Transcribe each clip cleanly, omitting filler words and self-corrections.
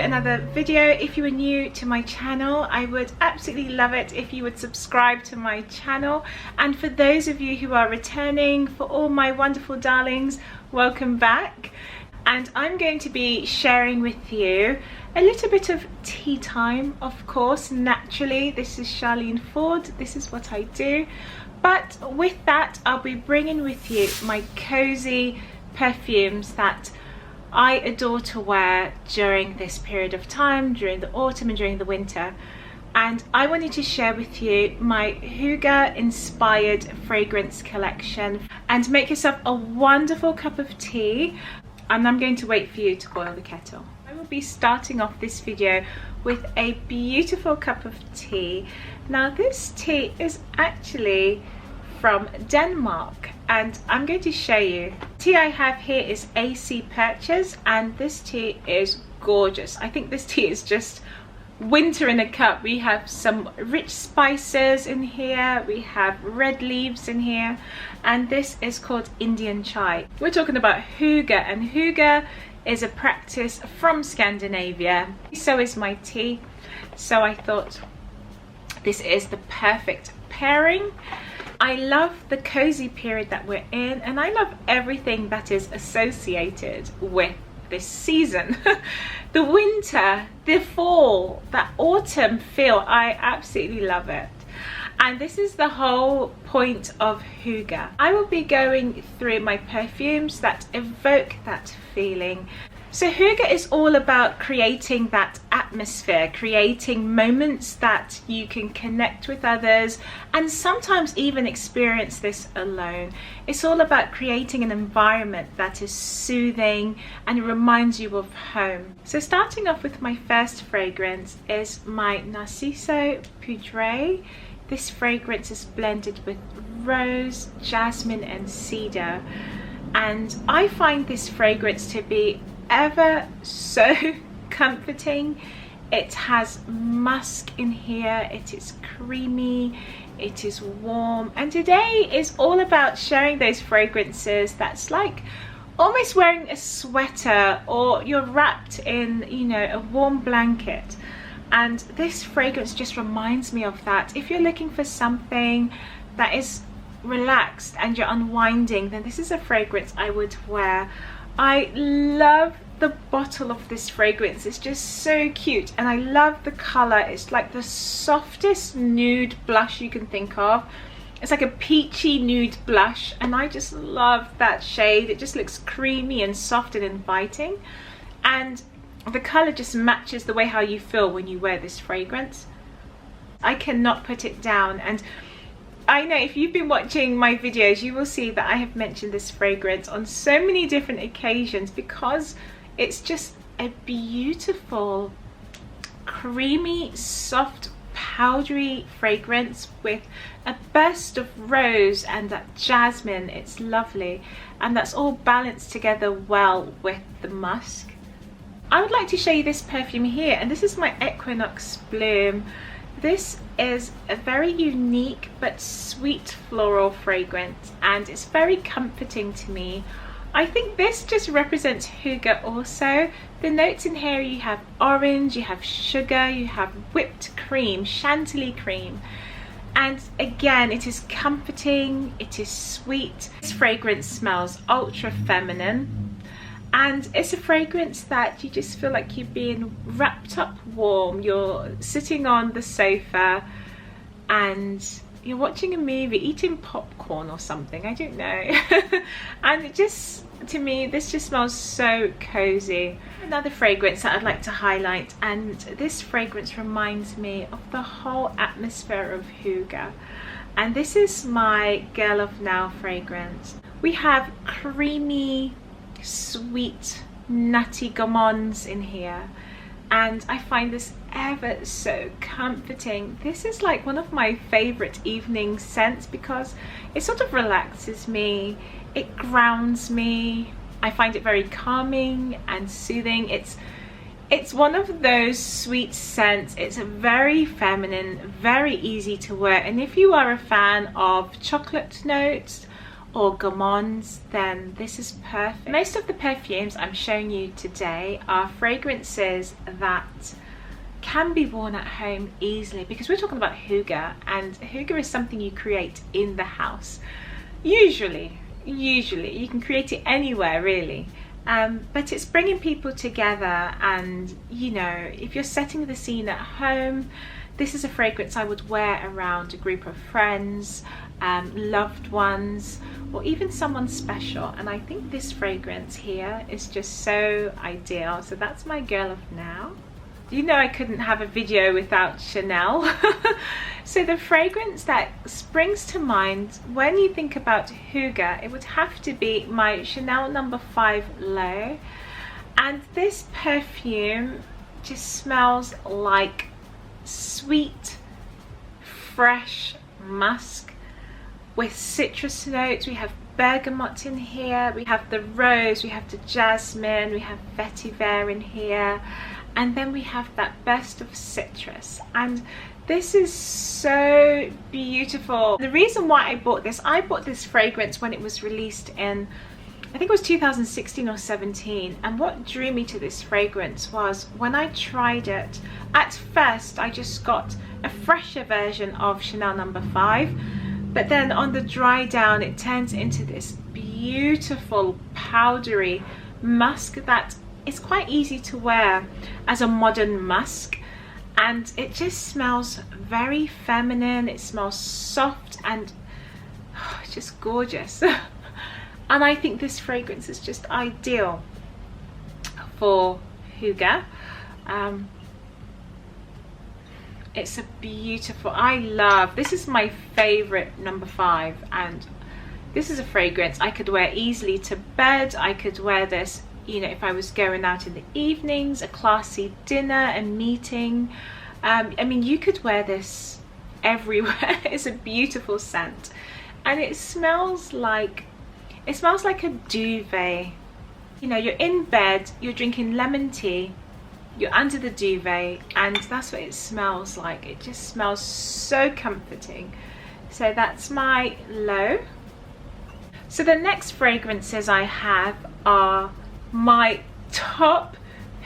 another video. If you are new to my channel, I would absolutely love it if you would subscribe to my channel. And for those of you who are returning, for all my wonderful darlings, welcome back. And I'm going to be sharing with you a little bit of tea time, of course, naturally. This is Charlene Ford, this is what I do. But with that, I'll be bringing with you my cozy perfumes that I adore to wear during this period of time, during the autumn and during the winter. And I wanted to share with you my Hygge inspired fragrance collection. And make yourself a wonderful cup of tea, and I'm going to wait for you to boil the kettle. I will be starting off this video with a beautiful cup of tea. Now this tea is actually from Denmark, and I'm going to show you. The tea I have here is AC Purchase, and this tea is gorgeous. I think this tea is just winter in a cup. We have some rich spices in here, we have red leaves in here, and this is called Indian chai. We're talking about Hygge, and Hygge is a practice from Scandinavia. So is my tea, so I thought this is the perfect pairing. I love the cozy period that we're in, and I love everything that is associated with this season. The winter, the fall, that autumn feel, I absolutely love it. And this is the whole point of Hygge. I will be going through my perfumes that evoke that feeling. So Hygge is all about creating that atmosphere, creating moments that you can connect with others, and sometimes even experience this alone. It's all about creating an environment that is soothing and reminds you of home. So starting off with my first fragrance is my Narciso Poudree. This fragrance is blended with rose, jasmine and cedar, and I find this fragrance to be ever so comforting. It has musk in here, it is creamy, it is warm, and today is all about sharing those fragrances that's like almost wearing a sweater, or you're wrapped in, you know, a warm blanket. And this fragrance just reminds me of that. If you're looking for something that is relaxed and you're unwinding, then this is a fragrance I would wear. I love the bottle of this fragrance. It's just so cute, and I love the color. It's like the softest nude blush you can think of. It's like a peachy nude blush, and I just love that shade. It just looks creamy and soft and inviting, and the color just matches the way how you feel when you wear this fragrance. I cannot put it down. And I know if you've been watching my videos, you will see that I have mentioned this fragrance on so many different occasions, because it's just a beautiful, creamy, soft, powdery fragrance with a burst of rose and that jasmine. It's lovely, and that's all balanced together well with the musk. I would like to show you this perfume here, and this is my Equinox Bloom. This is a very unique but sweet floral fragrance, and it's very comforting to me. I think this just represents Hygge also. The notes in here, you have orange, you have sugar, you have whipped cream, chantilly cream. And again, it is comforting, it is sweet. This fragrance smells ultra feminine. And it's a fragrance that you just feel like you're being wrapped up warm. You're sitting on the sofa and you're watching a movie, eating popcorn or something, I don't know. And it just, to me, this just smells so cozy. Another fragrance that I'd like to highlight, and this fragrance reminds me of the whole atmosphere of Hygge. And this is my Girl of Now fragrance. We have creamy, sweet, nutty gourmands in here, and I find this ever so comforting. This is like one of my favorite evening scents because it sort of relaxes me, it grounds me. I find it very calming and soothing. It's one of those sweet scents. It's very feminine, very easy to wear, and if you are a fan of chocolate notes or gourmands, then this is perfect. Most of the perfumes I'm showing you today are fragrances that can be worn at home easily, because we're talking about hygge, and hygge is something you create in the house. Usually you can create it anywhere really, but it's bringing people together. And you know, if you're setting the scene at home, this is a fragrance I would wear around a group of friends, loved ones, or even someone special. And I think this fragrance here is just so ideal. So that's my girl of now. You know, I couldn't have a video without Chanel. So the fragrance that springs to mind when you think about hygge, it would have to be my Chanel No. 5 Low. And this perfume just smells like sweet, fresh musk with citrus notes. We have bergamot in here, we have the rose, we have the jasmine, we have vetiver in here, and then we have that burst of citrus. And this is so beautiful. The reason why I bought this fragrance when it was released in, I think it was 2016 or 17, and what drew me to this fragrance was when I tried it. At first I just got a fresher version of Chanel No. 5, but then on the dry down it turns into this beautiful powdery musk that is quite easy to wear as a modern musk, and it just smells very feminine. It smells soft and it's just gorgeous. And I think this fragrance is just ideal for hygge. It's a beautiful, this is my favorite No. 5, and this is a fragrance I could wear easily to bed. I could wear this, you know, if I was going out in the evenings, a classy dinner, a meeting. I mean, you could wear this everywhere. It's a beautiful scent, and it smells like a duvet. You know, you're in bed, you're drinking lemon tea, you're under the duvet, and that's what it smells like. It just smells so comforting. So that's my low. So the next fragrances I have are my top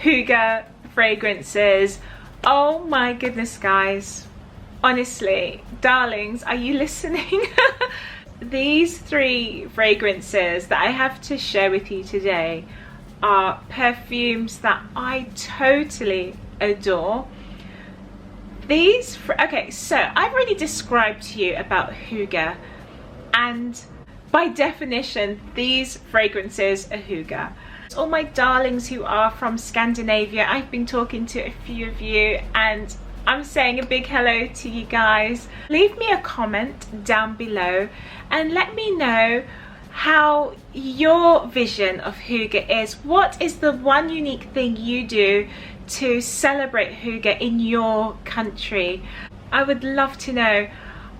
hygge fragrances. Oh my goodness, guys, honestly, darlings, are you listening? These 3 fragrances that I have to share with you today are perfumes that I totally adore. Okay, so I've already described to you about hygge, and by definition these fragrances are hygge. All my darlings who are from Scandinavia, I've been talking to a few of you, and I'm saying a big hello to you guys. Leave me a comment down below and let me know how your vision of hygge is. What is the one unique thing you do to celebrate hygge in your country? I would love to know.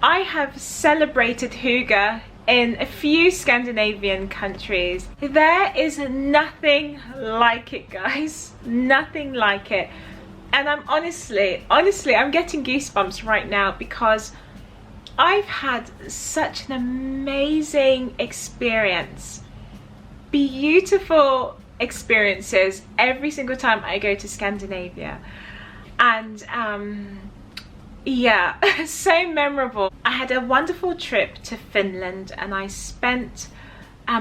I have celebrated hygge in a few Scandinavian countries. There is nothing like it, guys. Nothing like it. And I'm honestly, I'm getting goosebumps right now, because I've had such an amazing experience. Beautiful experiences every single time I go to Scandinavia. And yeah, so memorable. I had a wonderful trip to Finland, and I spent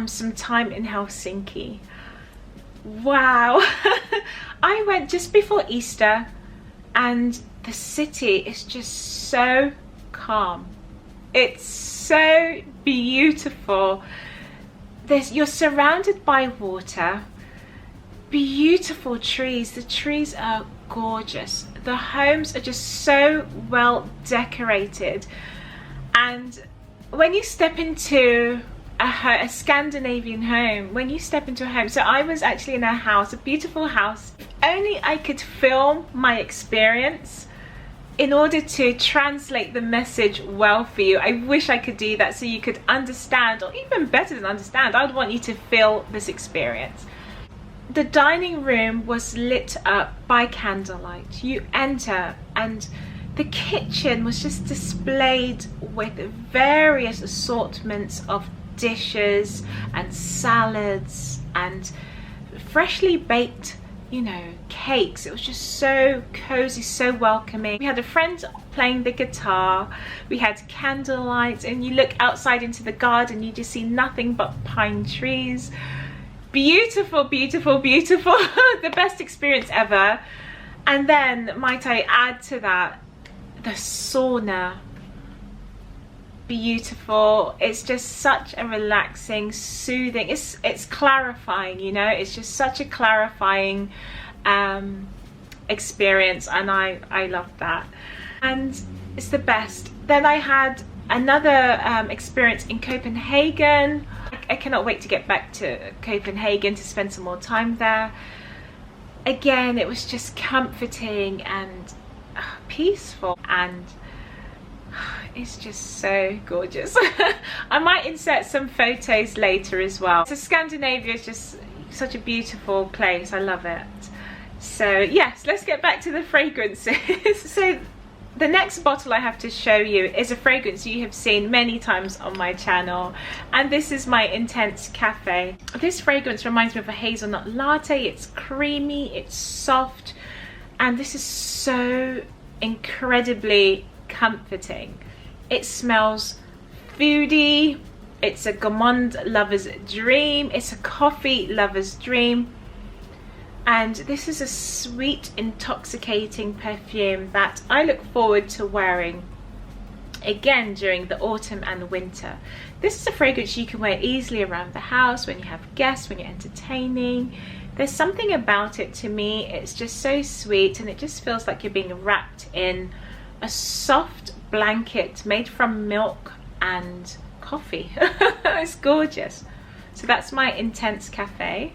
some time in Helsinki. Wow. I went just before Easter, and the city is just so calm. It's so beautiful. You're surrounded by water, beautiful trees. The trees are gorgeous. The homes are just so well decorated, and when you step into a Scandinavian home, when you step into a home, so I was actually in a house, a beautiful house. If only I could film my experience in order to translate the message well for you. I wish I could do that so you could understand, or even better than understand, I'd want you to feel this experience. The dining room was lit up by candlelight. You enter, and the kitchen was just displayed with various assortments of dishes and salads and freshly baked, you know, cakes. It was just so cozy, so welcoming. We had a friend playing the guitar, we had candlelight, and you look outside into the garden, you just see nothing but pine trees. Beautiful, beautiful, beautiful. The best experience ever. And then might I add to that, the sauna. Beautiful. It's just such a relaxing, soothing, it's clarifying, you know, it's just such a clarifying experience, and I love that, and it's the best. Then I had another experience in Copenhagen. I cannot wait to get back to Copenhagen to spend some more time there. Again, it was just comforting and peaceful, and it's just so gorgeous. I might insert some photos later as well. So Scandinavia is just such a beautiful place. I love it. So yes, let's get back to the fragrances. So the next bottle I have to show you is a fragrance you have seen many times on my channel, and this is my Intense Cafe. This fragrance reminds me of a hazelnut latte. It's creamy, it's soft, and this is so incredibly comforting. It smells foodie, it's a gourmand lover's dream, it's a coffee lover's dream, and this is a sweet, intoxicating perfume that I look forward to wearing again during the autumn and winter. This is a fragrance you can wear easily around the house, when you have guests, when you're entertaining. There's something about it, to me, it's just so sweet, and it just feels like you're being wrapped in a soft blanket made from milk and coffee. It's gorgeous. So that's my Intense Cafe.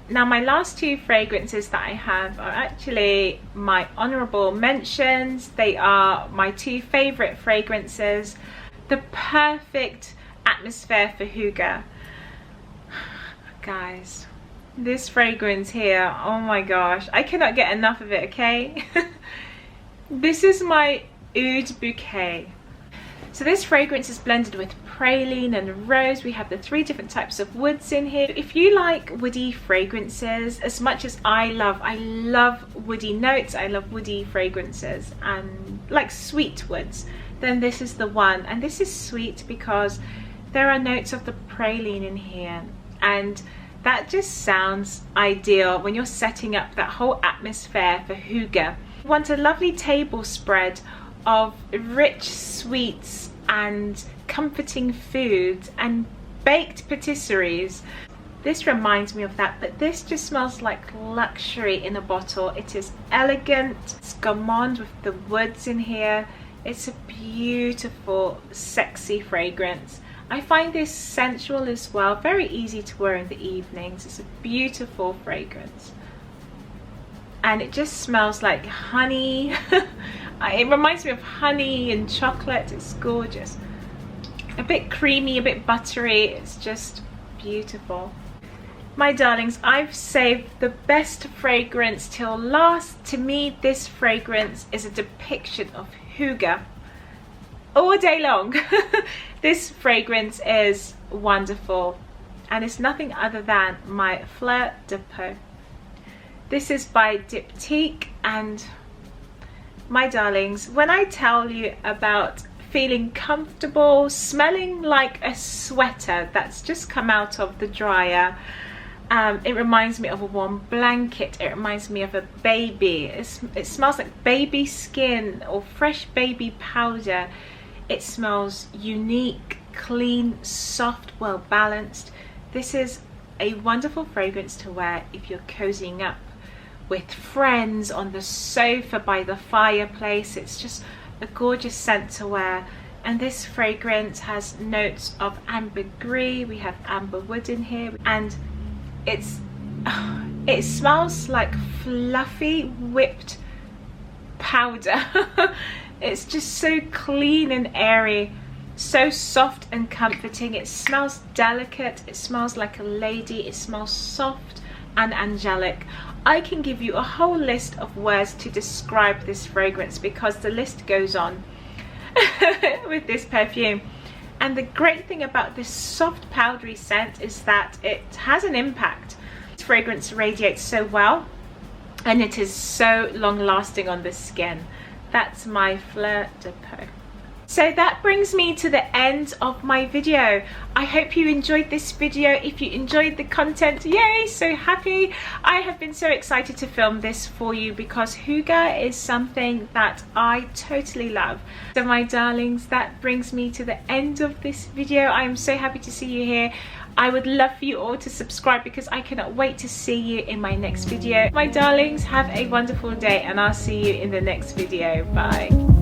Now my last two fragrances that I have are actually my honorable mentions. They are my two favorite fragrances. The perfect atmosphere for Hygge. Guys, this fragrance here, oh my gosh, I cannot get enough of it, okay? This is my Oud Bouquet. So this fragrance is blended with praline and rose. We have the 3 different types of woods in here. If you like woody fragrances as much as I love woody notes, I love woody fragrances and like sweet woods, then this is the one. And this is sweet because there are notes of the praline in here, and that just sounds ideal when you're setting up that whole atmosphere for Hygge. You want a lovely table spread of rich sweets and comforting foods and baked patisseries. This reminds me of that, but this just smells like luxury in a bottle. It is elegant, it's gourmand with the woods in here. It's a beautiful, sexy fragrance. I find this sensual as well, very easy to wear in the evenings. It's a beautiful fragrance. And it just smells like honey. It reminds me of honey and chocolate. It's gorgeous. A bit creamy, a bit buttery. It's just beautiful. My darlings, I've saved the best fragrance till last. To me, this fragrance is a depiction of Hygge all day long. This fragrance is wonderful, and it's nothing other than my Fleur de Peau. This is by Diptyque, and my darlings, when I tell you about feeling comfortable, smelling like a sweater that's just come out of the dryer, it reminds me of a warm blanket, it reminds me of a baby. It smells like baby skin or fresh baby powder. It smells unique, clean, soft, well balanced. This is a wonderful fragrance to wear if you're cozying up with friends on the sofa by the fireplace. It's just a gorgeous scent to wear. And this fragrance has notes of ambergris. We have amber wood in here, and it smells like fluffy whipped powder. It's just so clean and airy, so soft and comforting. It smells delicate, it smells like a lady, it smells soft and angelic. I can give you a whole list of words to describe this fragrance because the list goes on with this perfume. And the great thing about this soft powdery scent is that it has an impact. Its fragrance radiates so well, and it is so long lasting on the skin. That's my Fleur de Peau. So that brings me to the end of my video. I hope you enjoyed this video. If you enjoyed the content, yay, so happy. I have been so excited to film this for you because Hygge is something that I totally love. So my darlings, that brings me to the end of this video. I am so happy to see you here. I would love for you all to subscribe because I cannot wait to see you in my next video. My darlings, have a wonderful day and I'll see you in the next video. Bye.